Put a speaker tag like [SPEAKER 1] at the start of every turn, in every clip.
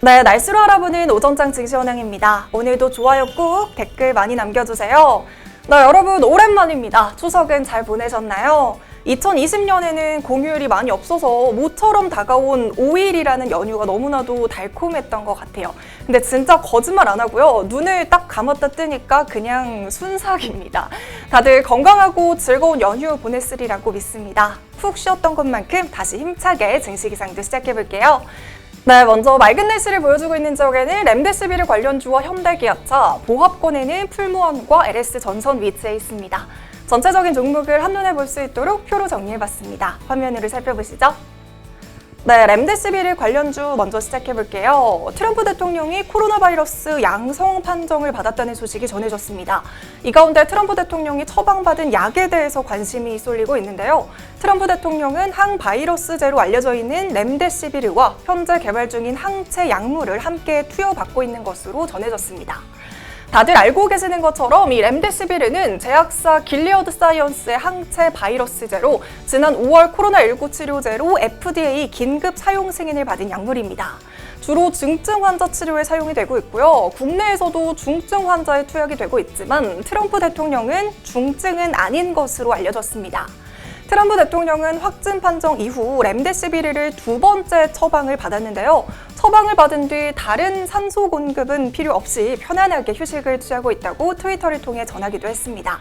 [SPEAKER 1] 네, 날씨로 알아보는 오전장 증시현황입니다. 오늘도 좋아요 꾹, 댓글 많이 남겨주세요. 네, 여러분 오랜만입니다. 추석은 잘 보내셨나요? 2020년에는 공휴일이 많이 없어서 모처럼 다가온 5일이라는 연휴가 너무나도 달콤했던 것 같아요. 근데 진짜 거짓말 안 하고요. 눈을 딱 감았다 뜨니까 그냥 순삭입니다. 다들 건강하고 즐거운 연휴 보냈으리라고 믿습니다. 푹 쉬었던 것만큼 다시 힘차게 증시 기상도 시작해볼게요. 네, 먼저 맑은 날씨를 보여주고 있는 지역에는 렘데시비르 관련주와 현대기아차, 보합권에는 풀무원과 LS전선 위치해 있습니다. 전체적인 종목을 한눈에 볼 수 있도록 표로 정리해봤습니다. 화면으로 살펴보시죠. 네, 렘데시비르 관련주 먼저 시작해볼게요. 트럼프 대통령이 코로나 바이러스 양성 판정을 받았다는 소식이 전해졌습니다. 이 가운데 트럼프 대통령이 처방받은 약에 대해서 관심이 쏠리고 있는데요. 트럼프 대통령은 항바이러스제로 알려져 있는 렘데시비르와 현재 개발 중인 항체 약물을 함께 투여받고 있는 것으로 전해졌습니다. 다들 알고 계시는 것처럼 이 렘데시비르는 제약사 길리어드 사이언스의 항체 바이러스제로 지난 5월 코로나19 치료제로 FDA 긴급 사용 승인을 받은 약물입니다. 주로 중증 환자 치료에 사용이 되고 있고요. 국내에서도 중증 환자에 투약이 되고 있지만 트럼프 대통령은 중증은 아닌 것으로 알려졌습니다. 트럼프 대통령은 확진 판정 이후 렘데시비르를 두 번째 처방을 받았는데요. 처방을 받은 뒤 다른 산소 공급은 필요 없이 편안하게 휴식을 취하고 있다고 트위터를 통해 전하기도 했습니다.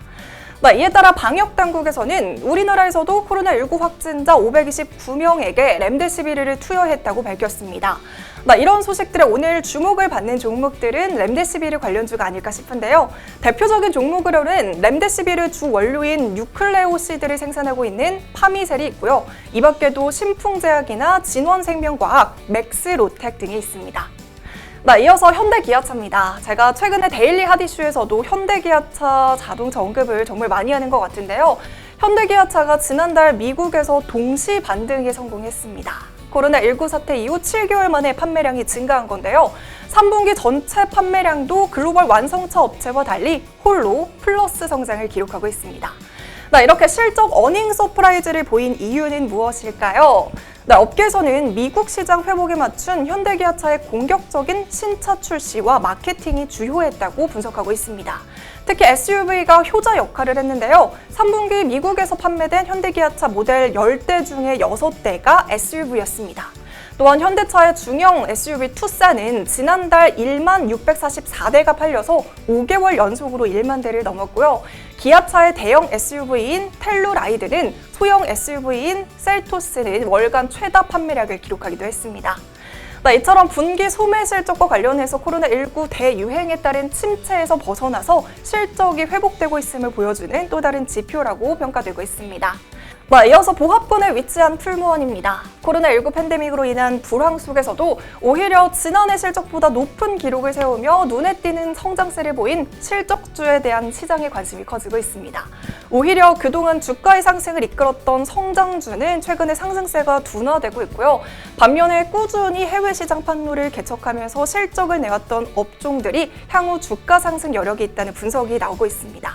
[SPEAKER 1] 이에 따라 방역당국에서는 우리나라에서도 코로나19 확진자 529명에게 렘데시비르를 투여했다고 밝혔습니다. 이런 소식들에 오늘 주목을 받는 종목들은 렘데시비르 관련주가 아닐까 싶은데요. 대표적인 종목으로는 렘데시비르 주 원료인 뉴클레오시드를 생산하고 있는 파미셀이 있고요. 이 밖에도 신풍제약이나 진원생명과학, 맥스로텍 등이 있습니다. 이어서 현대기아차입니다. 제가 최근에 데일리 핫이슈에서도 현대기아차 자동차 언급을 정말 많이 하는 것 같은데요. 현대기아차가 지난달 미국에서 동시 반등에 성공했습니다. 코로나19 사태 이후 7개월 만에 판매량이 증가한 건데요. 3분기 전체 판매량도 글로벌 완성차 업체와 달리 홀로 플러스 성장을 기록하고 있습니다. 이렇게 실적 어닝 서프라이즈를 보인 이유는 무엇일까요? 업계에서는 미국 시장 회복에 맞춘 현대기아차의 공격적인 신차 출시와 마케팅이 주요했다고 분석하고 있습니다. 특히 SUV가 효자 역할을 했는데요. 3분기 미국에서 판매된 현대기아차 모델 10대 중에 6대가 SUV였습니다. 또한 현대차의 중형 SUV 투싼은 지난달 1만 644대가 팔려서 5개월 연속으로 1만 대를 넘었고요. 기아차의 대형 SUV인 텔루라이드는 소형 SUV인 셀토스는 월간 최다 판매량을 기록하기도 했습니다. 이처럼 분기 소매 실적과 관련해서 코로나19 대유행에 따른 침체에서 벗어나서 실적이 회복되고 있음을 보여주는 또 다른 지표라고 평가되고 있습니다. 이어서 보합권에 위치한 풀무원입니다. 코로나19 팬데믹으로 인한 불황 속에서도 오히려 지난해 실적보다 높은 기록을 세우며 눈에 띄는 성장세를 보인 실적주에 대한 시장의 관심이 커지고 있습니다. 오히려 그동안 주가의 상승을 이끌었던 성장주는 최근에 상승세가 둔화되고 있고요. 반면에 꾸준히 해외 시장 판로를 개척하면서 실적을 내왔던 업종들이 향후 주가 상승 여력이 있다는 분석이 나오고 있습니다.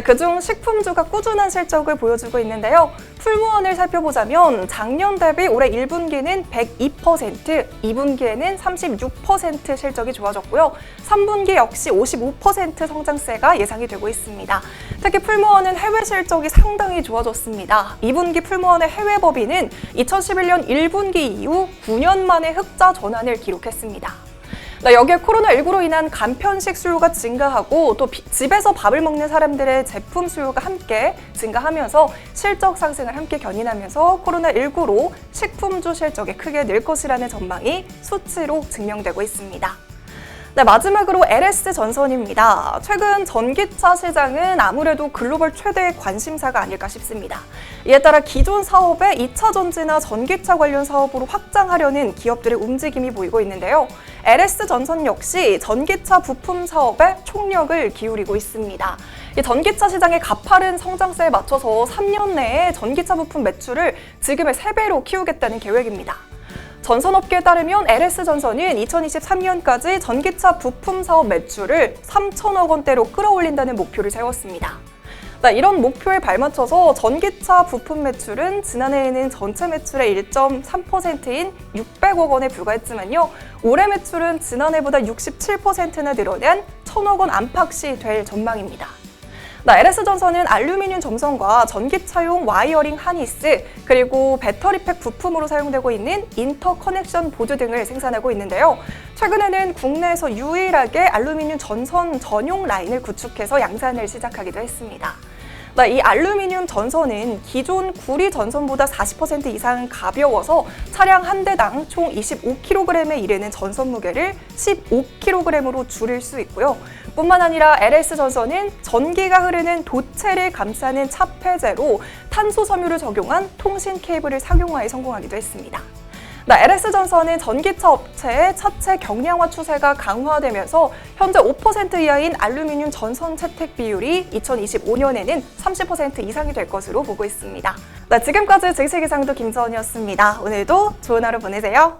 [SPEAKER 1] 그중 식품주가 꾸준한 실적을 보여주고 있는데요. 풀무원을 살펴보자면 작년 대비 올해 1분기는 102%, 2분기에는 36% 실적이 좋아졌고요. 3분기 역시 55% 성장세가 예상이 되고 있습니다. 특히 풀무원은 해외 실적이 상당히 좋아졌습니다. 2분기 풀무원의 해외 법인은 2011년 1분기 이후 9년 만에 흑자 전환을 기록했습니다. 여기에 코로나19로 인한 간편식 수요가 증가하고 또 집에서 밥을 먹는 사람들의 제품 수요가 함께 증가하면서 실적 상승을 함께 견인하면서 코로나19로 식품주 실적이 크게 늘 것이라는 전망이 수치로 증명되고 있습니다. 마지막으로 LS전선입니다. 최근 전기차 시장은 아무래도 글로벌 최대의 관심사가 아닐까 싶습니다. 이에 따라 기존 사업에 2차 전지나 전기차 관련 사업으로 확장하려는 기업들의 움직임이 보이고 있는데요. LS전선 역시 전기차 부품 사업에 총력을 기울이고 있습니다. 이 전기차 시장의 가파른 성장세에 맞춰서 3년 내에 전기차 부품 매출을 지금의 3배로 키우겠다는 계획입니다. 전선업계에 따르면 LS전선은 2023년까지 전기차 부품 사업 매출을 3천억 원대로 끌어올린다는 목표를 세웠습니다. 이런 목표에 발맞춰서 전기차 부품 매출은 지난해에는 전체 매출의 1.3%인 600억 원에 불과했지만요. 올해 매출은 지난해보다 67%나 늘어난 1,000억 원 안팎이 될 전망입니다. LS전선은 알루미늄 점선과 전기차용 와이어링 하니스, 그리고 배터리팩 부품으로 사용되고 있는 인터커넥션 보드 등을 생산하고 있는데요. 최근에는 국내에서 유일하게 알루미늄 전선 전용 라인을 구축해서 양산을 시작하기도 했습니다. 이 알루미늄 전선은 기존 구리 전선보다 40% 이상 가벼워서 차량 한 대당 총 25kg에 이르는 전선 무게를 15kg으로 줄일 수 있고요. 뿐만 아니라 LS전선은 전기가 흐르는 도체를 감싸는 차폐제로 탄소 섬유를 적용한 통신 케이블을 상용화에 성공하기도 했습니다. LS전선은 전기차 업체의 차체 경량화 추세가 강화되면서 현재 5% 이하인 알루미늄 전선 채택 비율이 2025년에는 30% 이상이 될 것으로 보고 있습니다. 지금까지 증시기상도 김서은이었습니다. 오늘도 좋은 하루 보내세요.